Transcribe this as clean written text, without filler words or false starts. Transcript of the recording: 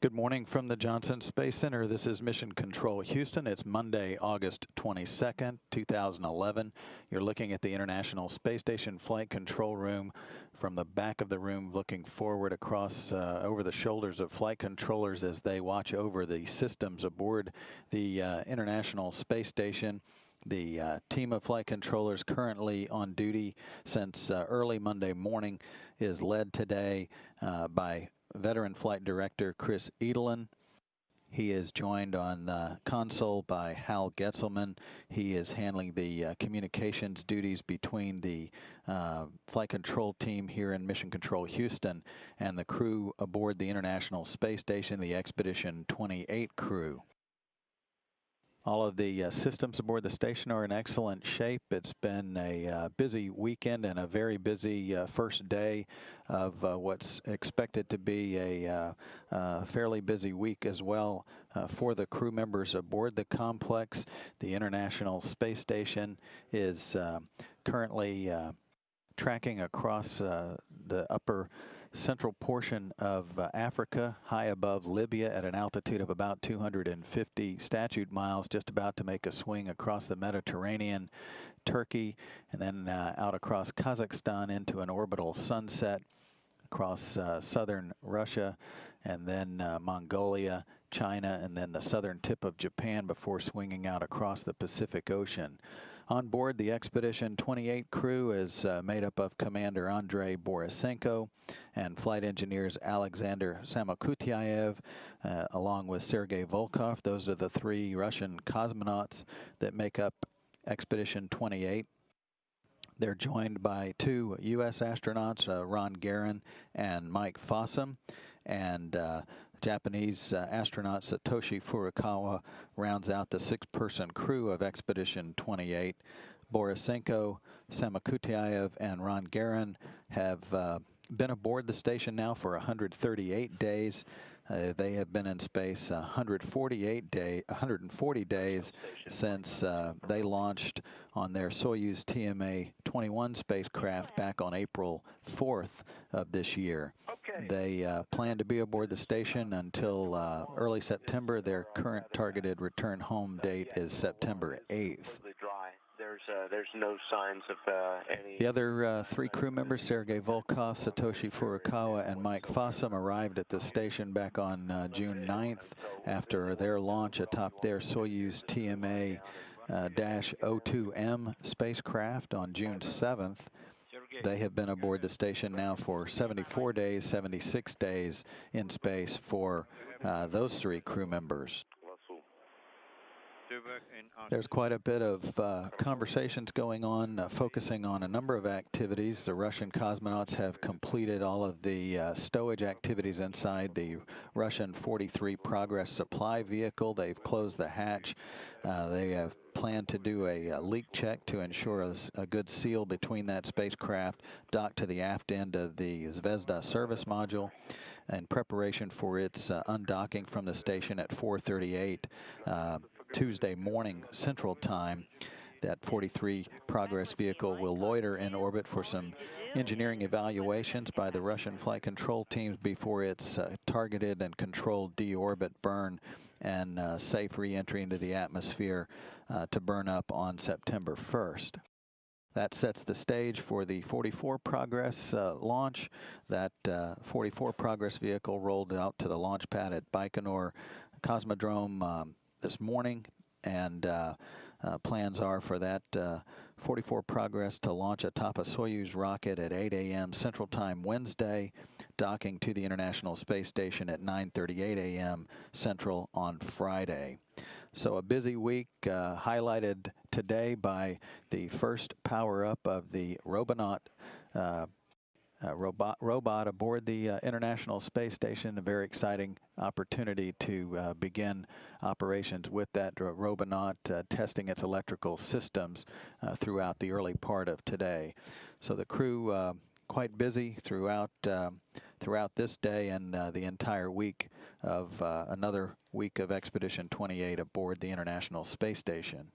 Good morning from the Johnson Space Center. This is Mission Control Houston. It's Monday, August 22nd, 2011. You're looking at the International Space Station Flight Control Room from the back of the room, looking forward across over the shoulders of flight controllers as they watch over the systems aboard the International Space Station. The team of flight controllers currently on duty since early Monday morning is led today by Veteran Flight Director Chris Edelin. He is joined on the console by Hal Getzelman. He is handling the communications duties between the flight control team here in Mission Control Houston and the crew aboard the International Space Station, the Expedition 28 crew. All of the systems aboard the station are in excellent shape. It's been a busy weekend and a very busy first day of what's expected to be a fairly busy week as well for the crew members aboard the complex. The International Space Station is currently tracking across the upper central portion of Africa, high above Libya at an altitude of about 250 statute miles, just about to make a swing across the Mediterranean, Turkey, and then out across Kazakhstan into an orbital sunset across southern Russia, and then Mongolia, China, and then the southern tip of Japan before swinging out across the Pacific Ocean. On board, the Expedition 28 crew is made up of Commander Andrei Borisenko and flight engineers Alexander Samokutyaev, along with Sergei Volkov. Those are the three Russian cosmonauts that make up Expedition 28. They're joined by two U.S. astronauts, Ron Garan and Mike Fossum, and Japanese astronaut Satoshi Furukawa rounds out the six-person crew of Expedition 28. Borisenko, Samokutyaev, and Ron Garan have been aboard the station now for 138 days. They have been in space 140 days since they launched on their Soyuz TMA-21 spacecraft back on April 4th of this year. Okay. They plan to be aboard the station until early September. Their current targeted return home date is September 8th. There's no signs of any. The other three crew members, Sergei Volkov, Satoshi Furukawa, and Mike Fossum, arrived at the station back on June 9th after their launch atop their Soyuz TMA-02M spacecraft on June 7th. They have been aboard the station now for 74 days, 76 days in space for those three crew members. There's quite a bit of conversations going on, focusing on a number of activities. The Russian cosmonauts have completed all of the stowage activities inside the Russian 43 Progress supply vehicle. They've closed the hatch. They have planned to do a leak check to ensure a good seal between that spacecraft docked to the aft end of the Zvezda service module in preparation for its undocking from the station at 4:38 Tuesday morning Central Time. That 43 Progress vehicle will loiter in orbit for some engineering evaluations by the Russian flight control teams before its targeted and controlled deorbit burn and safe re-entry into the atmosphere to burn up on September 1st. That sets the stage for the 44 Progress launch. That 44 Progress vehicle rolled out to the launch pad at Baikonur Cosmodrome this morning, and plans are for that 44 Progress to launch atop a Soyuz rocket at 8 a.m. Central Time Wednesday, docking to the International Space Station at 9:38 a.m. Central on Friday. So a busy week highlighted today by the first power-up of the Robonaut robot aboard the International Space Station. A very exciting opportunity to begin operations with that Robonaut, testing its electrical systems throughout the early part of today. So the crew quite busy throughout this day and the entire week of another week of Expedition 28 aboard the International Space Station.